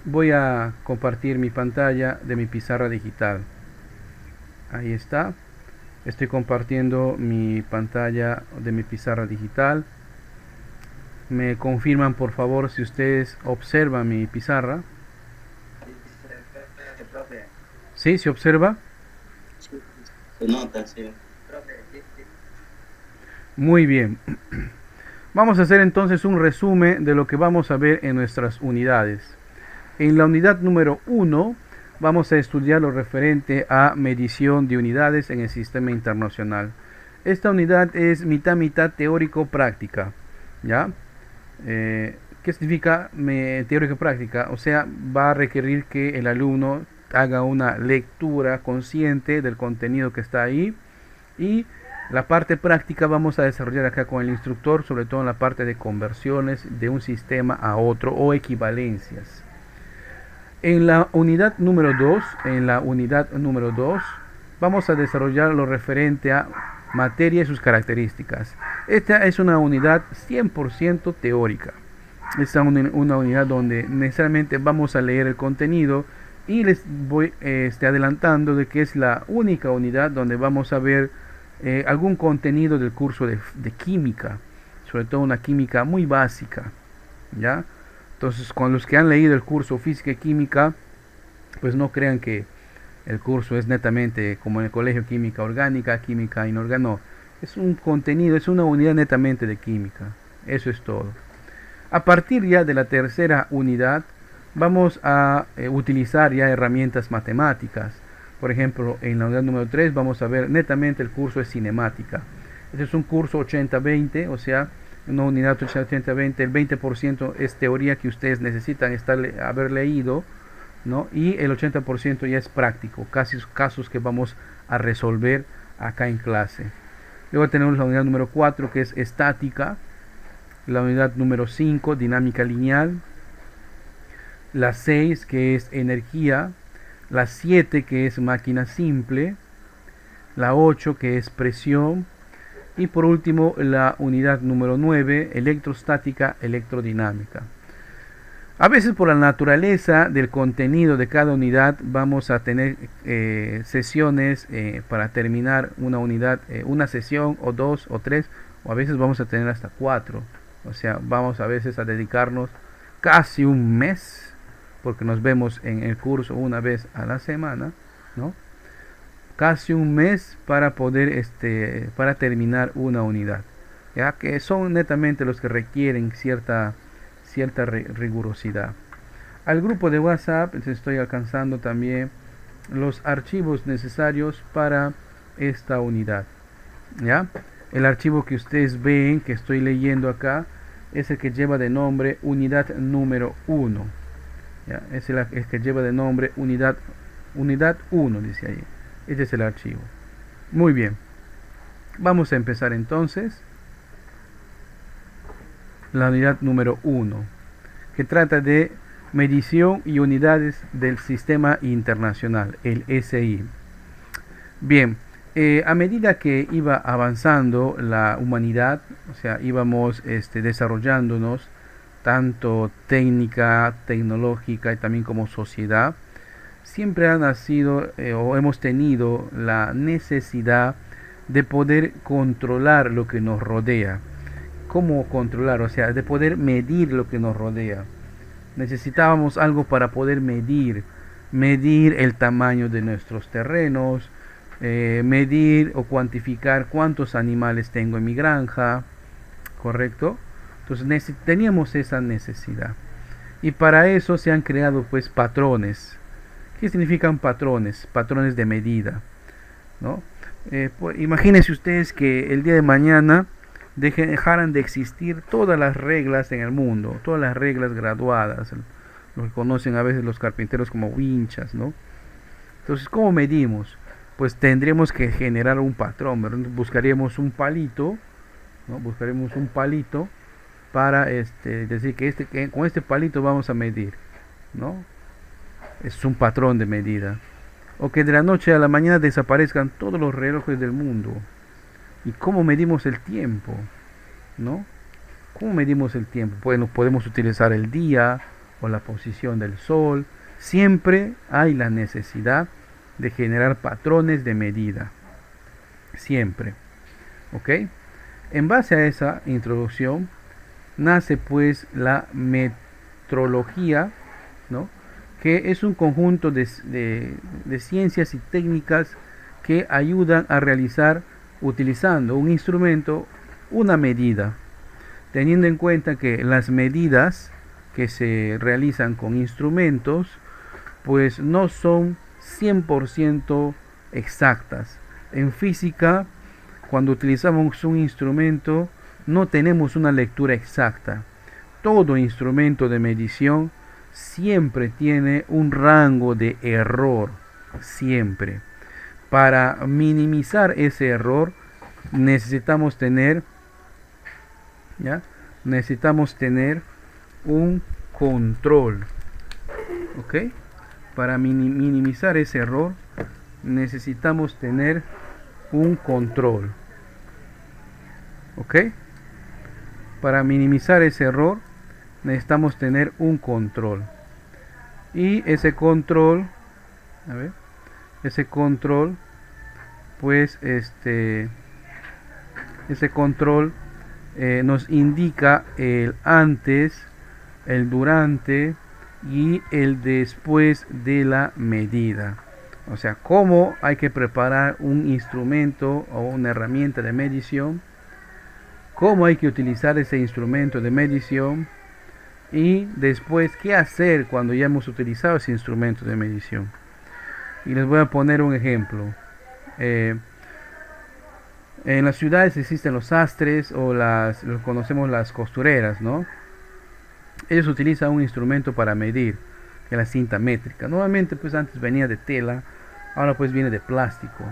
Voy a compartir mi pantalla de mi pizarra digital. Ahí está. Estoy compartiendo mi pantalla de mi pizarra digital. Me confirman por favor si ustedes observan mi pizarra. ¿Sí? ¿Se observa? Se nota, sí. Muy bien. Vamos a hacer entonces un resumen de lo que vamos a ver en nuestras unidades. En la unidad número 1 vamos a estudiar lo referente a medición de unidades en el sistema internacional. Esta unidad es mitad teórico-práctica. ¿Ya? ¿Qué significa teórico-práctica? O sea, va a requerir que el alumno haga una lectura consciente del contenido que está ahí, y la parte práctica vamos a desarrollar acá con el instructor, sobre todo en la parte de conversiones de un sistema a otro o equivalencias. En la unidad número 2 vamos a desarrollar lo referente a materia y sus características. Esta es una unidad 100% teórica. Esta es una unidad donde necesariamente vamos a leer el contenido, y les voy adelantando de que es la única unidad donde vamos a ver algún contenido del curso de química, sobre todo una química muy básica, ¿ya? Entonces, con los que han leído el curso física y química, pues no crean que el curso es netamente como en el colegio: química orgánica, química inorgánica. No, es un contenido, es una unidad netamente de química. Eso es todo. A partir ya de la tercera unidad vamos a utilizar ya herramientas matemáticas. Por ejemplo, en la unidad número 3 vamos a ver netamente el curso de cinemática. Este es un curso 80-20, o sea, una unidad 80-20, el 20% es teoría que ustedes necesitan haber leído, ¿no? Y el 80% ya es práctico, casos que vamos a resolver acá en clase. Luego tenemos la unidad número 4, que es estática, la unidad número 5, dinámica lineal, la 6, que es energía, la 7, que es máquina simple, la 8, que es presión, y por último la unidad número 9, electrostática electrodinámica. A veces, por la naturaleza del contenido de cada unidad, vamos a tener sesiones para terminar una unidad, una sesión o dos o tres, o a veces vamos a tener hasta 4. O sea, vamos a veces a dedicarnos casi un mes, porque nos vemos en el curso una vez a la semana, ¿no? Casi un mes para poder para terminar una unidad, ya que son netamente los que requieren cierta rigurosidad. Al grupo de WhatsApp les estoy alcanzando también los archivos necesarios para esta unidad, ¿ya? El archivo que ustedes ven, que estoy leyendo acá, es el que lleva de nombre unidad número 1. ¿Ya? Es el que lleva de nombre unidad 1, dice ahí. Este es el archivo. Muy bien. Vamos a empezar entonces la unidad número 1, que trata de medición y unidades del sistema internacional, el SI. Bien, a medida que iba avanzando la humanidad, o sea, íbamos desarrollándonos tanto técnica, tecnológica y también como sociedad, siempre ha nacido o hemos tenido la necesidad de poder controlar lo que nos rodea. ¿Cómo controlar? O sea, de poder medir lo que nos rodea. Necesitábamos algo para poder medir el tamaño de nuestros terrenos, medir o cuantificar cuántos animales tengo en mi granja, ¿correcto? Entonces teníamos esa necesidad, y para eso se han creado pues patrones. ¿Qué significan patrones? Patrones de medida, ¿no? Pues, imagínense ustedes que el día de mañana dejaran de existir todas las reglas en el mundo, todas las reglas graduadas, lo que conocen a veces los carpinteros como winchas, ¿no? Entonces, ¿cómo medimos? Pues tendríamos que generar un patrón, ¿verdad? Buscaríamos un palito, ¿no? Buscaremos un palito para decir que con este palito vamos a medir, ¿no? Es un patrón de medida. O que de la noche a la mañana desaparezcan todos los relojes del mundo. ¿Y cómo medimos el tiempo? ¿No? ¿Cómo medimos el tiempo? Bueno, podemos utilizar el día, o la posición del sol. Siempre hay la necesidad de generar patrones de medida. Siempre. ¿Ok? En base a esa introducción, nace pues la metrología, ¿no? Que es un conjunto de ciencias y técnicas que ayudan a realizar, utilizando un instrumento, una medida, teniendo en cuenta que las medidas que se realizan con instrumentos pues no son 100% exactas. En física, cuando utilizamos un instrumento, no tenemos una lectura exacta. Todo instrumento de medición siempre tiene un rango de error, siempre. Para minimizar ese error necesitamos tener, ¿ya? Necesitamos tener un control, ¿ok? Para minimizar ese error necesitamos tener un control, ¿ok? Para minimizar ese error necesitamos tener un control, y ese control, a ver, ese control pues ese control nos indica el antes, el durante y el después de la medida. O sea, cómo hay que preparar un instrumento o una herramienta de medición, cómo hay que utilizar ese instrumento de medición, y después qué hacer cuando ya hemos utilizado ese instrumento de medición. Y les voy a poner un ejemplo. En las ciudades existen los sastres o conocemos las costureras, ¿no? Ellos utilizan un instrumento para medir, que es la cinta métrica. Normalmente pues antes venía de tela, ahora pues viene de plástico.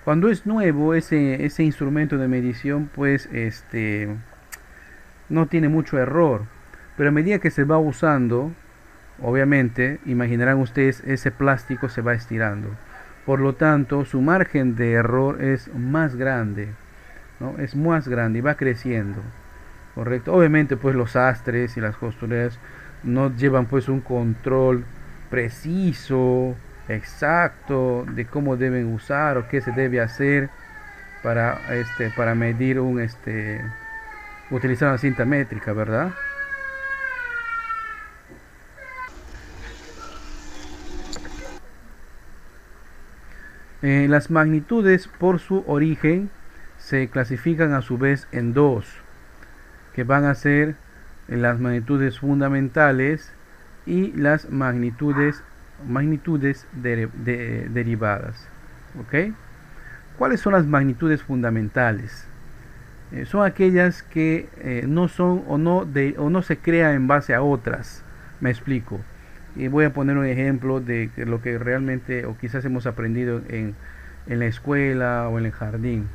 Cuando es nuevo ese instrumento de medición, pues no tiene mucho error, pero a medida que se va usando, obviamente, imaginarán ustedes, ese plástico se va estirando. Por lo tanto, su margen de error es más grande, ¿no? Es más grande y va creciendo, ¿correcto? Obviamente, pues los sastres y las costureras no llevan pues un control preciso, exacto, de cómo deben usar o qué se debe hacer para medir utilizar una cinta métrica, ¿verdad? Las magnitudes por su origen se clasifican a su vez en dos, que van a ser las magnitudes fundamentales y las magnitudes derivadas. ¿Ok? ¿Cuáles son las magnitudes fundamentales? Son aquellas que no son o no se crean en base a otras. Me explico. Y voy a poner un ejemplo de lo que realmente o quizás hemos aprendido en la escuela o en el jardín.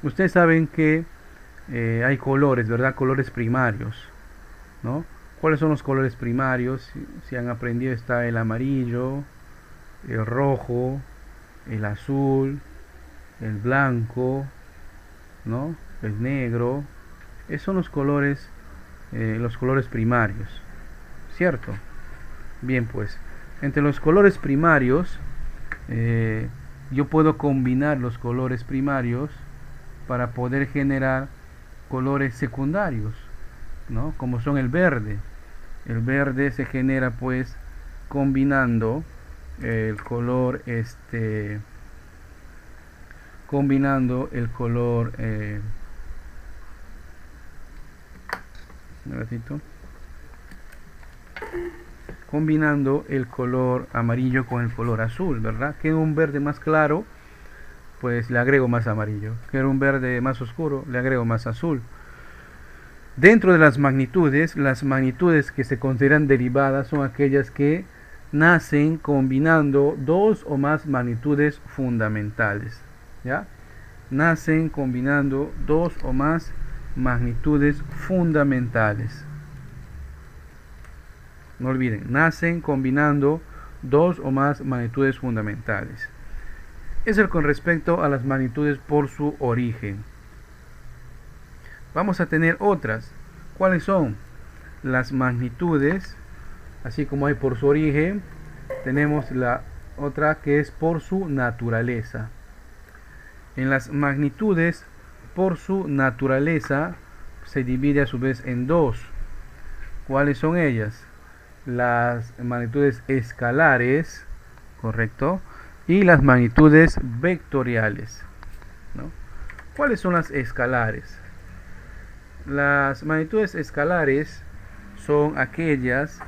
Ustedes saben que hay colores, ¿verdad? Colores primarios, ¿no? ¿Cuáles son los colores primarios? Si han aprendido, está el amarillo, el rojo, el azul, el blanco, ¿no? El negro. Esos son los colores primarios, ¿cierto? Bien, pues, entre los colores primarios, yo puedo combinar los colores primarios para poder generar colores secundarios, ¿no? Como son el verde. El verde se genera pues combinando el color un ratito, combinando el color amarillo con el color azul, ¿verdad? Quiero un verde más claro, pues le agrego más amarillo. Quiero un verde más oscuro, le agrego más azul. Dentro de las magnitudes que se consideran derivadas son aquellas que nacen combinando dos o más magnitudes fundamentales, ¿ya? Nacen combinando dos o más magnitudes fundamentales. No olviden, nacen combinando dos o más magnitudes fundamentales. Es el con respecto a las magnitudes por su origen. Vamos a tener otras. ¿Cuáles son? Las magnitudes Así como hay por su origen, tenemos la otra que es por su naturaleza. En las magnitudes, por su naturaleza, se divide a su vez en dos. ¿Cuáles son ellas? Las magnitudes escalares, correcto, y las magnitudes vectoriales, ¿no? ¿Cuáles son las escalares? Las magnitudes escalares son aquellas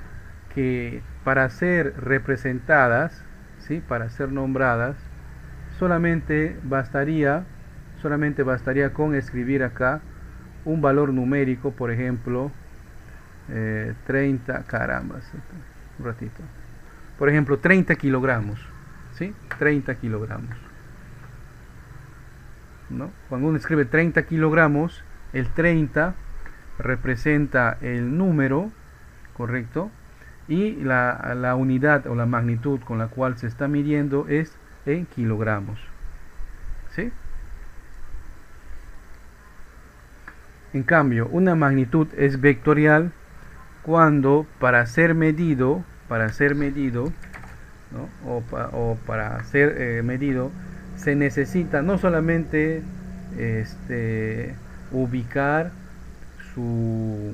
que para ser representadas, ¿sí? Para ser nombradas, solamente bastaría con escribir acá un valor numérico, por ejemplo, 30, caramba, un ratito. Por ejemplo, 30 kilogramos, ¿sí? 30 kilogramos, ¿no? Cuando uno escribe 30 kilogramos, el 30 representa el número, correcto, y la unidad o la magnitud con la cual se está midiendo es en kilogramos, ¿sí? En cambio, una magnitud es vectorial cuando para ser medido, ¿no? o para ser medido, se necesita no solamente ubicar su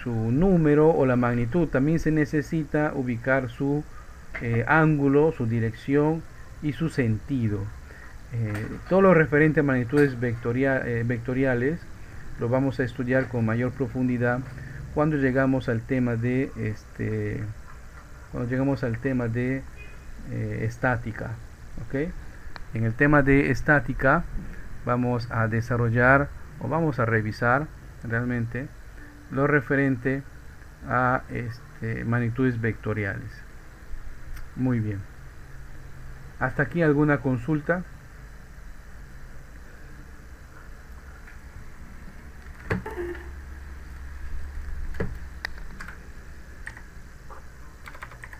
número o la magnitud, también se necesita ubicar su ángulo, su dirección y su sentido. Todo lo referente a magnitudes vectoriales lo vamos a estudiar con mayor profundidad cuando llegamos al tema de estática, ¿ok? En el tema de estática vamos a desarrollar o vamos a revisar realmente lo referente a magnitudes vectoriales. Muy bien. ¿Hasta aquí alguna consulta?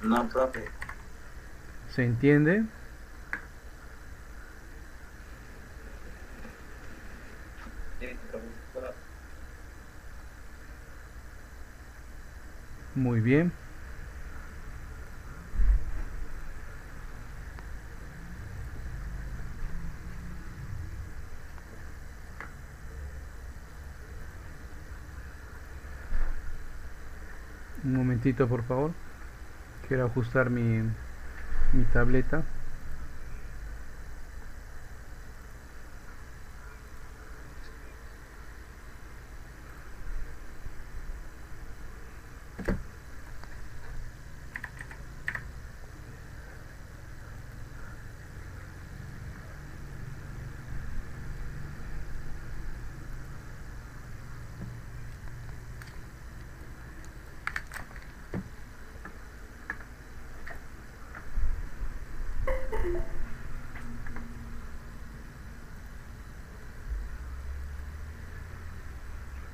No, profe. ¿Se entiende? Muy bien. Un momentito, por favor. Quiero ajustar mi tableta.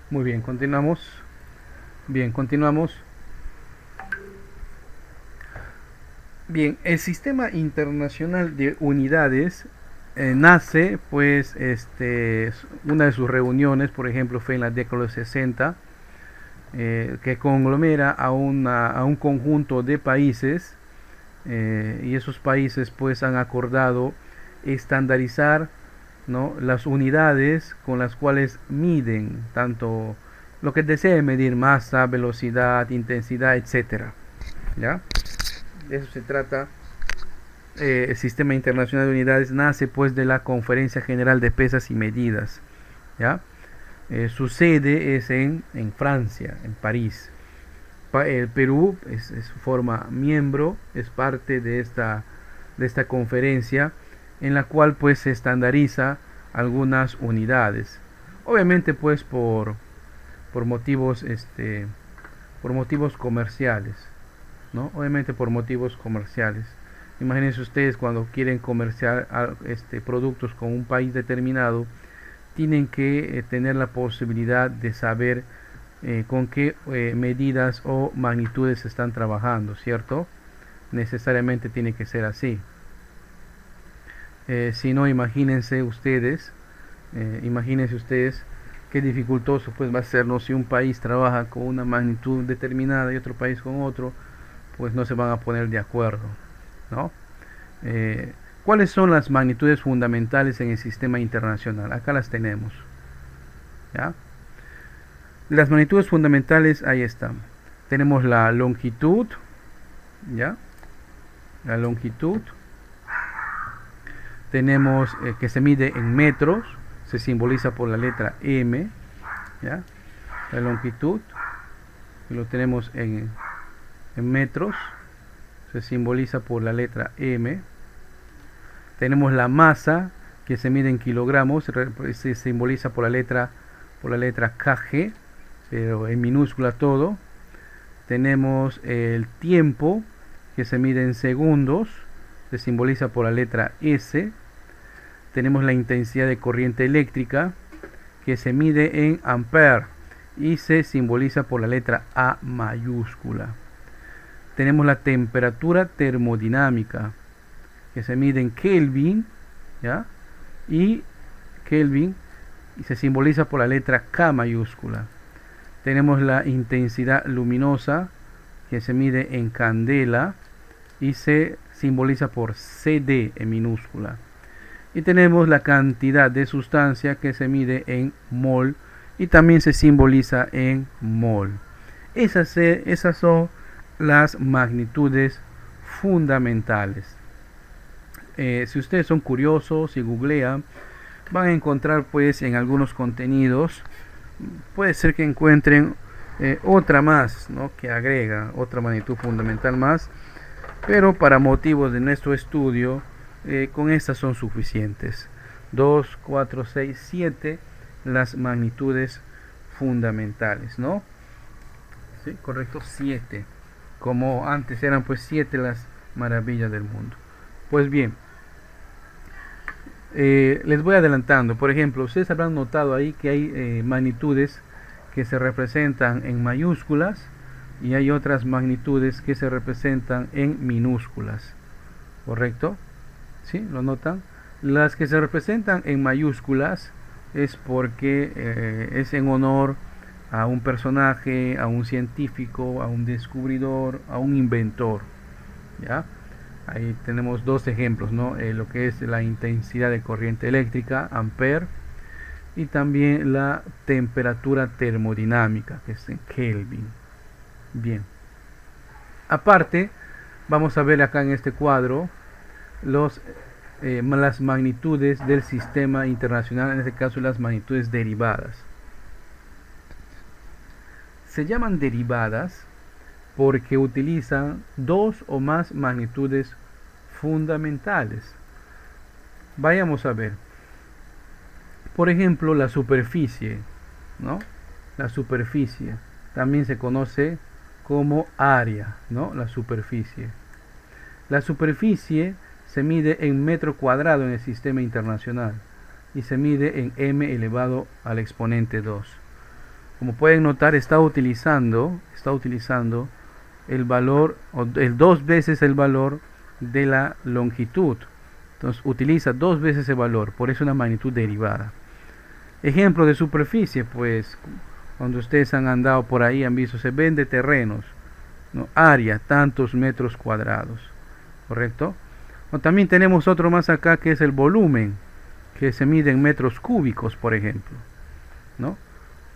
Muy bien, continuamos. Bien, continuamos. Bien, el Sistema Internacional de Unidades nace, pues, una de sus reuniones, por ejemplo, fue en la década de los 60, que conglomera a un conjunto de países, y esos países, pues, han acordado estandarizar, ¿no?, las unidades con las cuales miden tanto lo que deseen medir: masa, velocidad, intensidad, etcétera. ¿Ya? De eso se trata. El Sistema Internacional de Unidades nace, pues, de la Conferencia General de Pesas y Medidas. ¿Ya? Su sede es en Francia, en París. El Perú forma miembro, es parte de esta conferencia, en la cual, pues, se estandariza algunas unidades. Obviamente, pues, por motivos comerciales, ¿no? Obviamente por motivos comerciales. Imagínense ustedes, cuando quieren comerciar productos con un país determinado, tienen que tener la posibilidad de saber con qué medidas o magnitudes están trabajando, ¿cierto? Necesariamente tiene que ser así. Si no, imagínense ustedes qué dificultoso pues va a ser, ¿no? Si un país trabaja con una magnitud determinada y otro país con otro, pues no se van a poner de acuerdo, ¿no? ¿Cuáles son las magnitudes fundamentales en el sistema internacional? Acá las tenemos, ¿ya? Las magnitudes fundamentales, ahí están. Tenemos la longitud, ¿ya? La longitud. Tenemos que se mide en metros, se simboliza por la letra M, ¿ya? La longitud, lo tenemos en metros, se simboliza por la letra M. Tenemos la masa, que se mide en kilogramos, se simboliza por la letra kg, pero en minúscula todo. Tenemos el tiempo, que se mide en segundos, se simboliza por la letra S. Tenemos la intensidad de corriente eléctrica, que se mide en ampere y se simboliza por la letra A mayúscula. Tenemos la temperatura termodinámica, que se mide en Kelvin, ¿ya? Y Kelvin y se simboliza por la letra K mayúscula. Tenemos la intensidad luminosa, que se mide en candela y se simboliza por CD en minúscula. Y tenemos la cantidad de sustancia, que se mide en mol y también se simboliza en mol. Esas son las magnitudes fundamentales. Si ustedes son curiosos y googlean, van a encontrar pues en algunos contenidos, puede ser que encuentren otra más, ¿no? Que agrega otra magnitud fundamental más, pero para motivos de nuestro estudio, con estas son suficientes. 2, 4, 6, 7 las magnitudes fundamentales, ¿no? Sí, correcto, 7. Como antes eran pues 7 las maravillas del mundo. Pues bien, les voy adelantando. Por ejemplo, ustedes habrán notado ahí que hay magnitudes que se representan en mayúsculas y hay otras magnitudes que se representan en minúsculas, ¿correcto? ¿Sí? ¿Lo notan? Las que se representan en mayúsculas es porque es en honor a un personaje, a un científico, a un descubridor, a un inventor, ¿ya? Ahí tenemos dos ejemplos, ¿no? Lo que es la intensidad de corriente eléctrica, ampere, y también la temperatura termodinámica, que es en Kelvin. Bien. Aparte, vamos a ver acá en este cuadro las magnitudes del sistema internacional, en este caso las magnitudes derivadas. Se llaman derivadas porque utilizan dos o más magnitudes fundamentales. Vayamos a ver. Por ejemplo, la superficie, ¿no? La superficie también se conoce como área, ¿no? La superficie. La superficie se mide en metro cuadrado en el sistema internacional y se mide en m elevado al exponente 2. Como pueden notar, está utilizando el valor, o el 2 veces el valor de la longitud. Entonces utiliza 2 veces el valor, por eso una magnitud derivada. Ejemplo de superficie, pues cuando ustedes han andado por ahí han visto, se vende terrenos, ¿no? Área, tantos metros cuadrados, ¿correcto? O también tenemos otro más acá, que es el volumen, que se mide en metros cúbicos, por ejemplo, ¿no?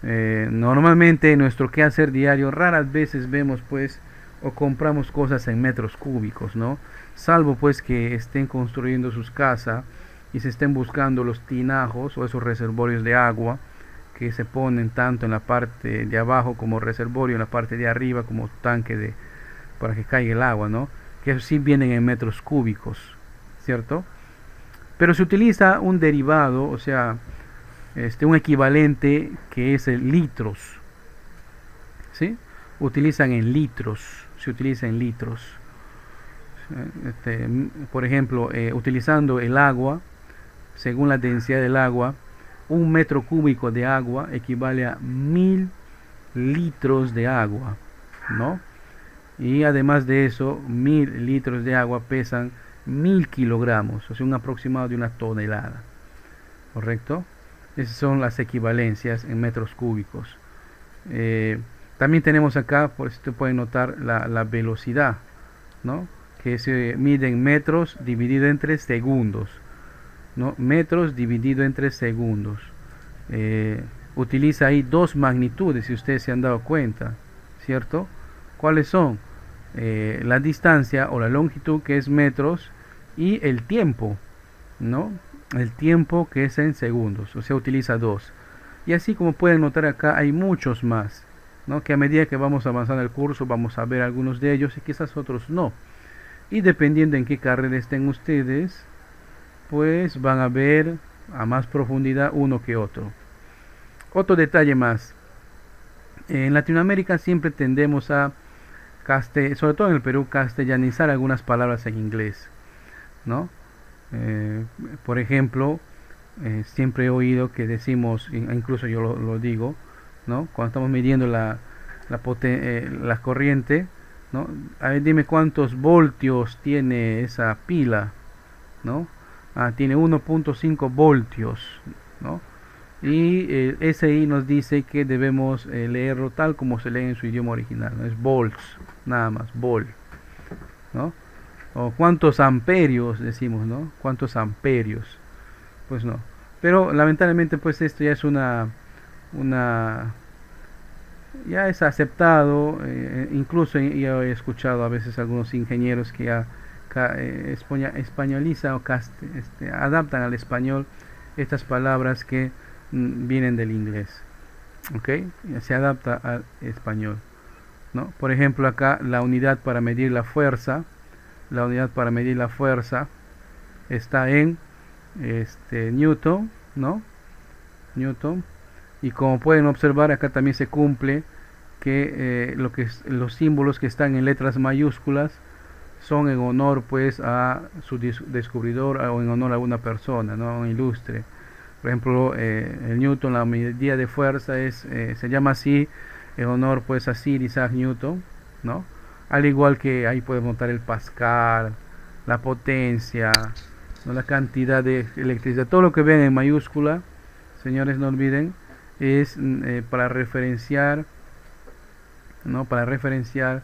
Normalmente en nuestro quehacer diario raras veces vemos pues o compramos cosas en metros cúbicos, ¿no? Salvo pues que estén construyendo sus casas y se estén buscando los tinajos o esos reservorios de agua que se ponen tanto en la parte de abajo como reservorio, en la parte de arriba como tanque para que caiga el agua, ¿no? Que sí vienen en metros cúbicos, ¿cierto? Pero se utiliza un derivado, o sea, un equivalente que es el litros, ¿sí? Se utiliza en litros. Por ejemplo, utilizando el agua, según la densidad del agua, 1 metro cúbico de agua equivale a 1000 litros de agua, ¿no? Y además de eso, 1000 litros de agua pesan 1000 kilogramos, o sea, un aproximado de 1 tonelada, ¿correcto? Esas son las equivalencias en metros cúbicos. También tenemos acá, por si te pueden notar, la velocidad, ¿no? Que se mide en metros dividido entre segundos, ¿no? Metros dividido entre segundos. Utiliza ahí dos magnitudes, si ustedes se han dado cuenta, ¿cierto? ¿Cuáles son? La distancia o la longitud, que es metros, y el tiempo, ¿no? El tiempo, que es en segundos, o sea, utiliza dos. Y así, como pueden notar acá, hay muchos más, ¿no? Que a medida que vamos avanzando el curso vamos a ver algunos de ellos y quizás otros no. Y dependiendo en qué carrera estén ustedes, pues van a ver a más profundidad uno que otro. Otro detalle más. En Latinoamérica siempre tendemos a, sobre todo en el Perú, castellanizar algunas palabras en inglés, ¿no? Por ejemplo, siempre he oído que decimos, incluso yo lo digo, ¿no? Cuando estamos midiendo la corriente, ¿no? A ver, dime cuántos voltios tiene esa pila, ¿no? Tiene 1.5 voltios, ¿no? Y SI nos dice que debemos leerlo tal como se lee en su idioma original, ¿no? Es volts, nada más, volt, ¿no? O cuántos amperios decimos, ¿no? Cuántos amperios, pues no. Pero lamentablemente, pues esto ya es ya es aceptado. Incluso ya he escuchado a veces algunos ingenieros que ya españolizan o adaptan al español estas palabras que vienen del inglés, ¿ok? Se adapta al español, ¿no? Por ejemplo, acá la unidad para medir la fuerza, está en Newton, ¿no? Newton. Y como pueden observar, acá también se cumple que los símbolos que están en letras mayúsculas son en honor, pues, a su descubridor, o en honor a una persona, ¿no? Un ilustre. Por ejemplo, el Newton, la medida de fuerza se llama así en honor, pues, a Sir Isaac Newton, ¿no? Al igual que ahí podemos notar el Pascal, la potencia, ¿no? La cantidad de electricidad, todo lo que ven en mayúscula, señores, no olviden, es para referenciar, ¿no? Para referenciar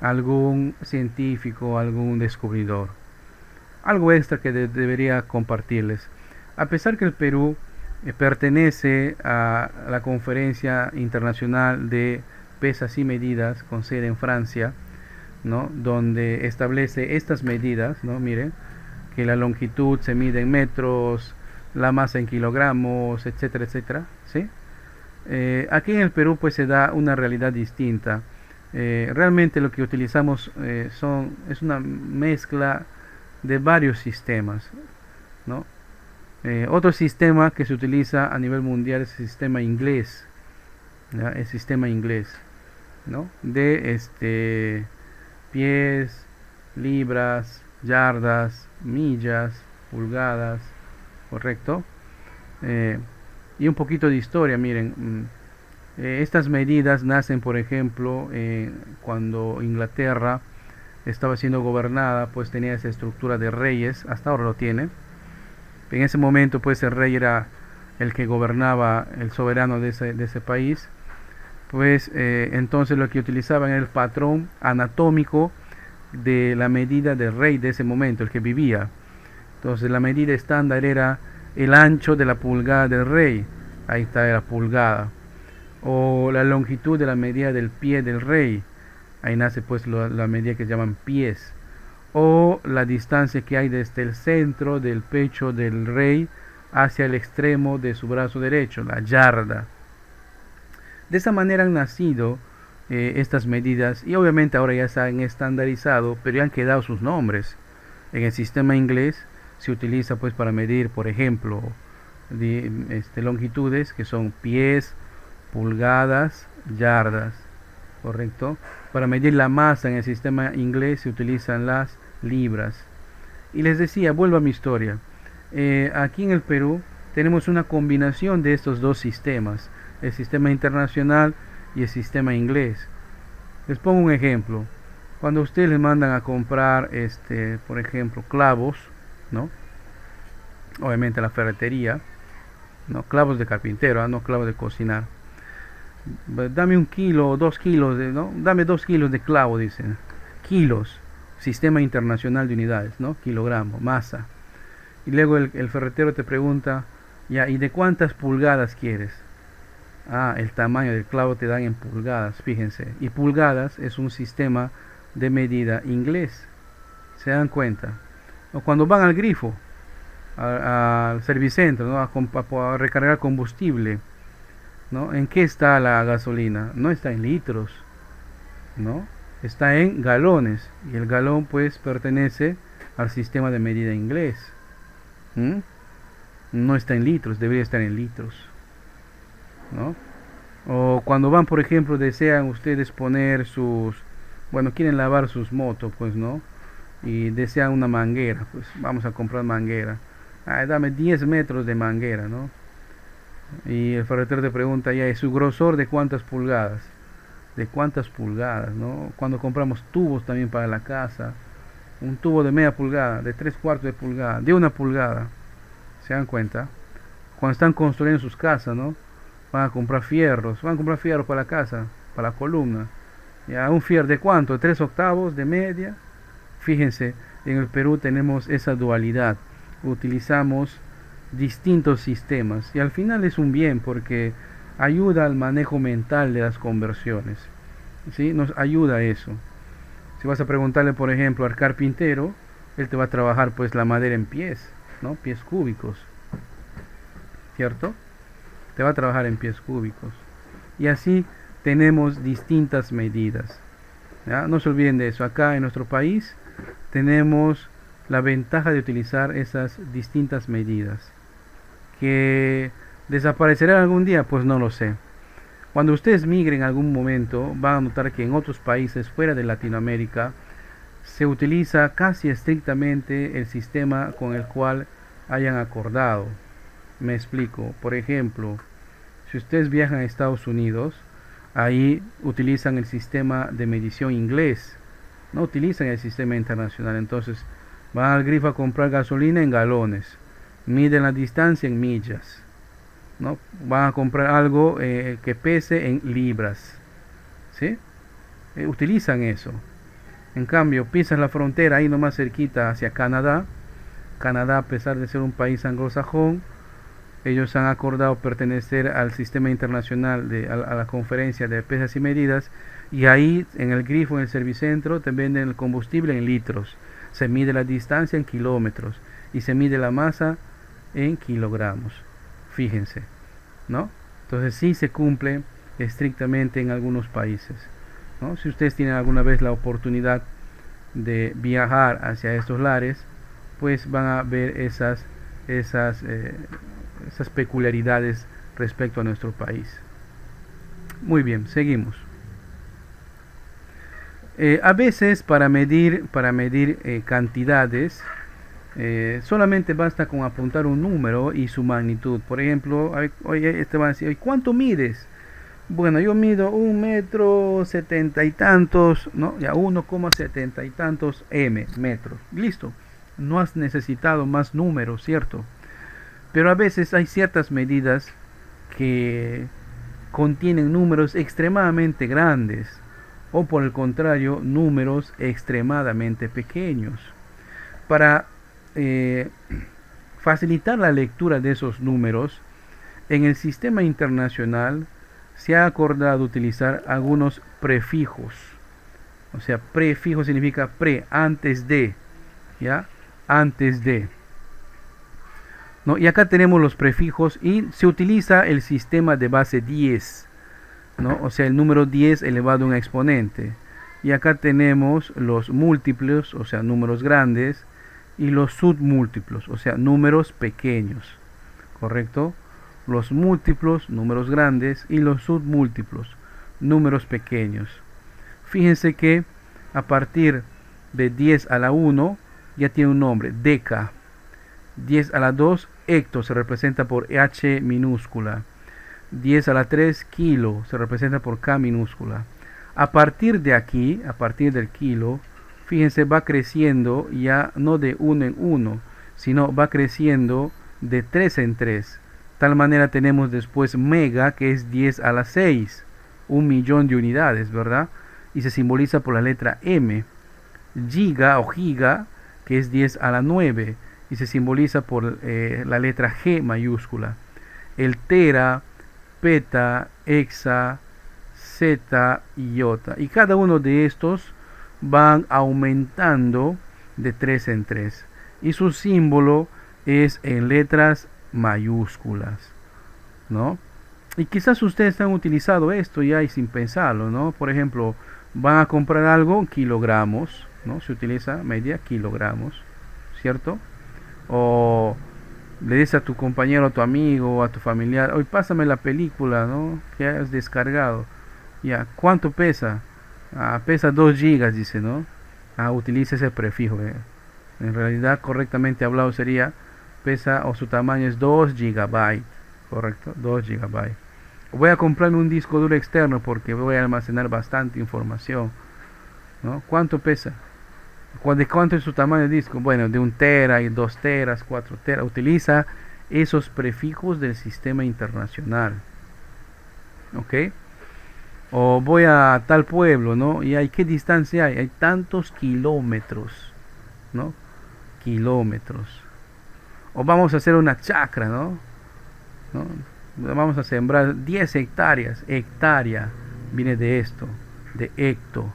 algún científico, algún descubridor. Algo extra que debería compartirles. A pesar que el Perú pertenece a la Conferencia Internacional de Pesas y Medidas, con sede en Francia, ¿no? Donde establece estas medidas, ¿no? Miren, que la longitud se mide en metros, la masa en kilogramos, etcétera, etcétera, ¿sí? Aquí en el Perú, pues, se da una realidad distinta. Realmente lo que utilizamos es una mezcla de varios sistemas, ¿no? Otro sistema que se utiliza a nivel mundial es el sistema inglés, ¿ya? El sistema inglés, ¿no? De pies, libras, yardas, millas, pulgadas, correcto. Y un poquito de historia, miren. Estas medidas nacen, por ejemplo, cuando Inglaterra estaba siendo gobernada, pues tenía esa estructura de reyes, hasta ahora lo tiene. En ese momento, pues, el rey era el que gobernaba, el soberano de ese país. Pues entonces lo que utilizaban era el patrón anatómico de la medida del rey de ese momento, el que vivía. Entonces la medida estándar era el ancho de la pulgada del rey, ahí está la pulgada, o la longitud de la medida del pie del rey, ahí nace, pues, la medida que llaman pies, o la distancia que hay desde el centro del pecho del rey hacia el extremo de su brazo derecho, la yarda. De esa manera han nacido estas medidas, y obviamente ahora ya se han estandarizado, pero ya han quedado sus nombres. En el sistema inglés se utiliza, pues, para medir, por ejemplo, longitudes, que son pies, pulgadas, yardas, correcto. Para medir la masa en el sistema inglés se utilizan las libras. Y les decía, vuelvo a mi historia. Aquí en el Perú tenemos una combinación de estos dos sistemas, el sistema internacional y el sistema inglés. Les pongo un ejemplo. Cuando ustedes les mandan a comprar, por ejemplo, clavos, ¿no? obviamente la ferretería, no clavos de carpintero, no clavos de cocinar. Dame 1 kilo, 2 kilos, ¿no? Dame 2 kilos de clavo, dicen. Kilos, sistema internacional de unidades, ¿no? Kilogramo, masa. Y luego el ferretero te pregunta, ya, ¿y de cuántas pulgadas quieres? Ah, el tamaño del clavo te dan en pulgadas, fíjense. Y pulgadas es un sistema de medida inglés. ¿Se dan cuenta? O cuando van al grifo, al servicentro, ¿no? a recargar combustible, ¿no? ¿En qué está la gasolina? No está en litros, ¿no? Está en galones. Y el galón pues pertenece al sistema de medida inglés. ¿Mm? No está en litros, debería estar en litros, ¿no? O cuando van, por ejemplo, desean ustedes poner quieren lavar sus motos, pues, ¿no? Y desean una manguera, pues vamos a comprar manguera. Ah, dame 10 metros de manguera, ¿no? Y el ferretero te pregunta, ya, ¿y su grosor de cuántas pulgadas? ¿De cuántas pulgadas, no? Cuando compramos tubos también para la casa, un tubo de media pulgada, de 3/4 de pulgada, de 1 pulgada. ¿Se dan cuenta? Cuando están construyendo sus casas, ¿no? Van a comprar fierros para la casa, para la columna. Ya, un fierro de cuánto, de 3/8 de media. Fíjense, en el Perú tenemos esa dualidad. Utilizamos distintos sistemas y al final es un bien porque ayuda al manejo mental de las conversiones, ¿sí? Nos ayuda eso. Si vas a preguntarle, por ejemplo, al carpintero, él te va a trabajar pues la madera en pies, ¿no? Pies cúbicos, ¿cierto? Te va a trabajar en pies cúbicos. Y así tenemos distintas medidas, ¿ya? No se olviden de eso. Acá en nuestro país tenemos la ventaja de utilizar esas distintas medidas. ¿Que desaparecerán algún día? Pues no lo sé. Cuando ustedes migren en algún momento, van a notar que en otros países fuera de Latinoamérica se utiliza casi estrictamente el sistema con el cual hayan acordado. Me explico. Por ejemplo, si ustedes viajan a Estados Unidos, ahí utilizan el sistema de medición inglés, no utilizan el sistema internacional. Entonces van al grifo a comprar gasolina en galones, miden la distancia en millas, ¿no? Van a comprar algo que pese en libras, ¿sí? Utilizan eso. En cambio, pisas la frontera ahí nomás cerquita hacia Canadá. Canadá, a pesar de ser un país anglosajón, ellos han acordado pertenecer al sistema internacional, a la conferencia de pesas y medidas, y ahí en el grifo, en el servicentro, te venden el combustible en litros. Se mide la distancia en kilómetros y se mide la masa en kilogramos. Fíjense, ¿no? Entonces sí se cumple estrictamente en algunos países, ¿no? Si ustedes tienen alguna vez la oportunidad de viajar hacia estos lares, pues van a ver esas peculiaridades respecto a nuestro país. Muy bien, seguimos. A veces para medir cantidades, solamente basta con apuntar un número y su magnitud. Por ejemplo, oye, este va a decir, ¿cuánto mides? Bueno, yo mido 1,70 y tantos, ¿no? Ya 1,70 y tantos metros. Listo. No has necesitado más números, ¿cierto? Pero a veces hay ciertas medidas que contienen números extremadamente grandes o por el contrario números extremadamente pequeños. Para facilitar la lectura de esos números, en el sistema internacional se ha acordado utilizar algunos prefijos. O sea, prefijo significa antes de, ¿ya? Antes de, ¿no? Y acá tenemos los prefijos y se utiliza el sistema de base 10, ¿no? O sea, el número 10 elevado a un exponente. Y acá tenemos los múltiplos, o sea, números grandes, y los submúltiplos, o sea, números pequeños, ¿correcto? Los múltiplos, números grandes, y los submúltiplos, números pequeños. Fíjense que a partir de 10 a la 1 ya tiene un nombre, deca. 10 a la 2, hecto, se representa por H minúscula. 10 a la 3, kilo, se representa por K minúscula. A partir de aquí, a partir del kilo, fíjense, va creciendo ya no de 1 en 1, sino va creciendo de 3 en 3. Tal manera tenemos después mega, que es 10 a la 6, 1.000.000 de unidades, ¿verdad? Y se simboliza por la letra M. Giga o giga, que es 10 a la 9, y se simboliza por la letra G mayúscula. El tera, peta, hexa, zeta y iota. Y cada uno de estos van aumentando de 3 en 3. Y su símbolo es en letras mayúsculas, ¿no? Y quizás ustedes han utilizado esto ya y sin pensarlo, ¿no? Por ejemplo, van a comprar algo, kilogramos, ¿no? Se utiliza media, kilogramos, ¿cierto? O le dices a tu compañero, a tu amigo, a tu familiar, hoy pásame la película, ¿no? Que has descargado. Ya, ¿cuánto pesa? Ah, pesa 2 gigas, dice, ¿no? Ah, utiliza ese prefijo. En realidad, correctamente hablado sería, pesa o su tamaño es 2 gigabytes, ¿correcto? 2 gigabytes. Voy a comprarme un disco duro externo porque voy a almacenar bastante información, ¿no? ¿Cuánto pesa? ¿De cuánto es su tamaño de disco? Bueno, de 1 tera y 2 teras, 4 teras. Utiliza esos prefijos del sistema internacional, ¿ok? O voy a tal pueblo, ¿no? Y hay, ¿qué distancia hay? Hay tantos kilómetros, ¿no? Kilómetros. O vamos a hacer una chacra, ¿no? Vamos a sembrar 10 hectáreas. Hectárea viene de esto, de hecto,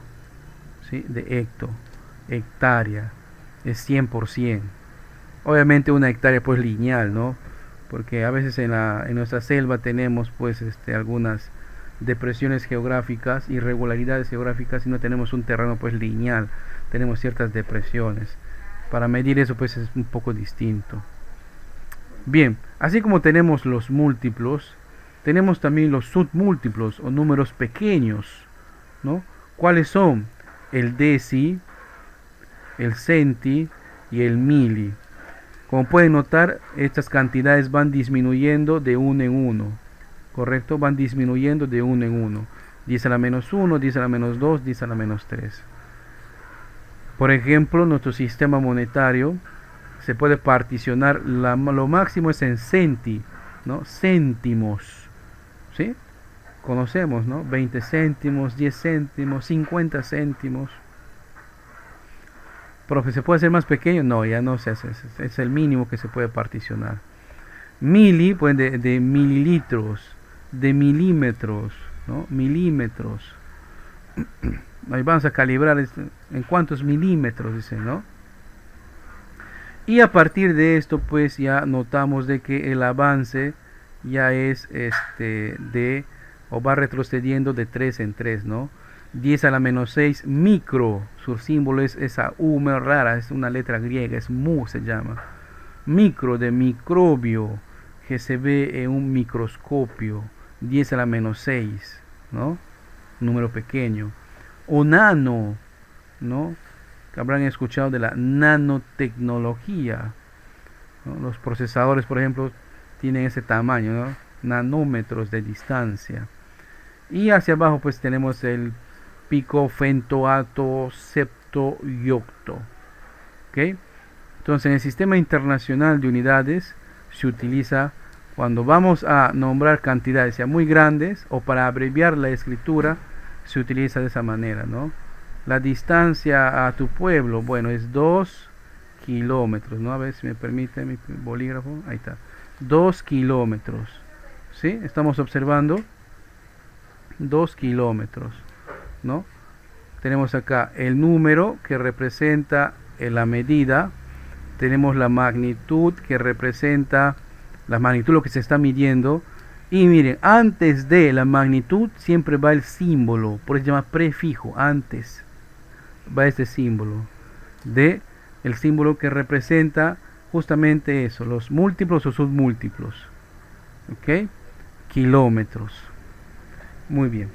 ¿sí? De hecto. Hectárea es 100%. Obviamente una hectárea pues lineal, ¿no? Porque a veces en nuestra selva tenemos pues algunas depresiones geográficas, irregularidades geográficas, y no tenemos un terreno pues lineal, tenemos ciertas depresiones. Para medir eso pues es un poco distinto. Bien, así como tenemos los múltiplos, tenemos también los submúltiplos o números pequeños, ¿no? ¿Cuáles son? El deci, el centi y el mili. Como pueden notar, estas cantidades van disminuyendo de uno en uno, ¿correcto? Van disminuyendo de uno en uno. 10 a la menos 1, 10 a la menos 2, 10 a la menos 3. Por ejemplo, nuestro sistema monetario se puede particionar, lo máximo es en centi, ¿no? Céntimos, ¿sí? Conocemos, ¿no? 20 céntimos, 10 céntimos, 50 céntimos. Profe, ¿se puede hacer más pequeño? No, ya no se hace, es el mínimo que se puede particionar. Mili, pues de mililitros, de milímetros, ¿no? Milímetros. Ahí vamos a calibrar en cuántos milímetros, dice, ¿no? Y a partir de esto, pues ya notamos de que el avance ya es o va retrocediendo de 3 en 3, ¿no? 10 a la menos 6, micro, su símbolo es esa U muy rara, es una letra griega, es mu se llama. Micro, de microbio, que se ve en un microscopio, 10 a la menos 6, ¿no? Número pequeño. O nano, ¿no? Que habrán escuchado de la nanotecnología, ¿no? Los procesadores, por ejemplo, tienen ese tamaño, ¿no? Nanómetros de distancia. Y hacia abajo pues tenemos el pico, femto, ato, septo y octo. ¿Ok? Entonces en el sistema internacional de unidades se utiliza cuando vamos a nombrar cantidades ya muy grandes o para abreviar la escritura, se utiliza de esa manera, ¿no? La distancia a tu pueblo, bueno, es 2 kilómetros, ¿no? A ver si me permite mi bolígrafo, ahí está, 2 kilómetros, ¿sí? Estamos observando 2 kilómetros, ¿no? Tenemos acá el número que representa la medida, tenemos la magnitud que representa la magnitud, lo que se está midiendo, y miren, antes de la magnitud siempre va el símbolo, por eso se llama prefijo, antes va este símbolo de el símbolo que representa justamente eso, los múltiplos o submúltiplos, ¿ok? Kilómetros. Muy bien.